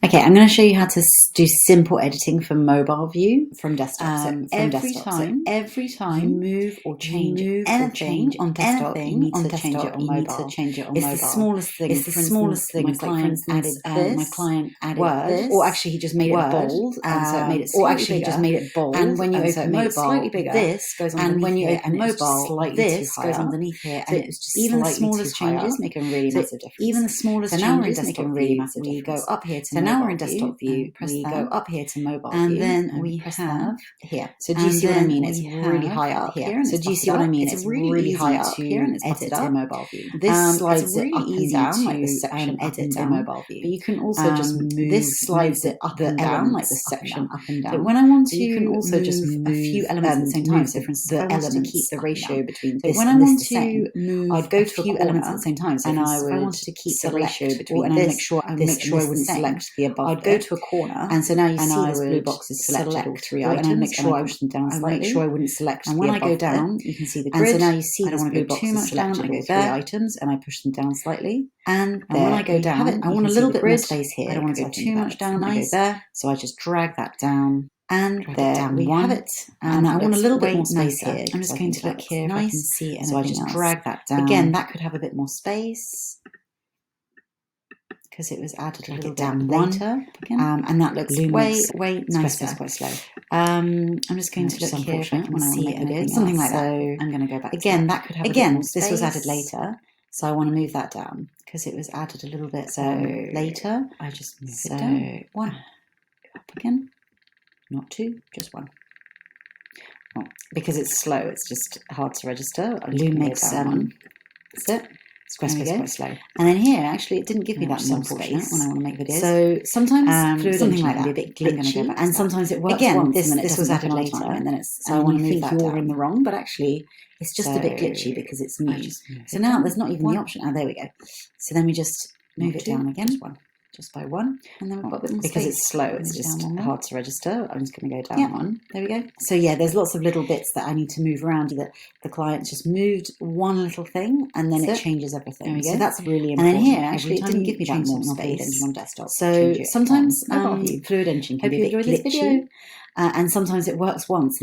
Okay, I'm going to show you how to do simple editing for mobile view from desktop. So every time you move or change anything on desktop, you need to change it on mobile. It's the smallest thing. It's the smallest thing. My client added this. Or actually, he just made it bold, and so it made it slightly bigger. Just made it bold, and when you open mobile, slightly bigger. This goes underneath and when you here, open mobile, this goes underneath here, and it's just even the smallest changes make a really massive difference. Even the smallest changes make a really massive difference. We go up here to now we're in desktop view, we go up here to mobile view, and then we have here. So do you see what I mean? It's really high up here. So do you see what I mean? It's really high up here, and it's edit to mobile view. This slides it up and down like the section edit to mobile view. But you can also just move. This slides it up and down like the section up and down. But when I want to, you can also just move a few elements at the same time. So for instance, the elements keep the ratio between this and this the same. I'd go to a few elements at the same time. So and I wanted to keep the ratio between this. And make sure I wouldn't select the above. I'd go to a corner, and so now you see this blue box is selected all three items, and make sure I push them down slightly. Make sure I wouldn't select. And when I go down, you can see the grid. And so now you see this blue box too much down. I go three items, and I push them down slightly. And when I go down, I want a little bit more space here. I don't want to go too much down. I go there, so I just drag that down. And there we have it. And I want a little bit more space here. I'm just going to look here if I can see anything else. So I just drag that down. Again, that could have a bit more space, because it was added a little down later, and that looks way nicer. Quite slow. I'm just going to look here if I can see it. Something like that. So I'm going to go back. Again, that could have a bit more space. This was added later, so I want to move that down because it was added a little bit later. I just move it down. One, go up again. Not two, just one. Well, because it's slow, it's just hard to register. Loom makes one. That's it. Squarespace is quite slow. And then here, actually, it didn't give me that more space when I want to make videos. So sometimes something like that can be a bit glitchy, and sometimes it works again, once, and then this was added later, and then it's so I want to move that you're in the wrong, but actually it's just a bit glitchy because it's new. So now there's not even the option. Oh, there we go. So then we just move it down again. Just by one, and then we've got a bit more space. Because it's slow, it's just hard to register. I'm just going to go down one. There we go. So yeah, there's lots of little bits that I need to move around that the client's just moved one little thing, and then it changes everything. There we go. So that's really important. And then here, actually, it didn't give me that more space on desktop. So sometimes fluid engine can be a bit glitchy, and sometimes it works once.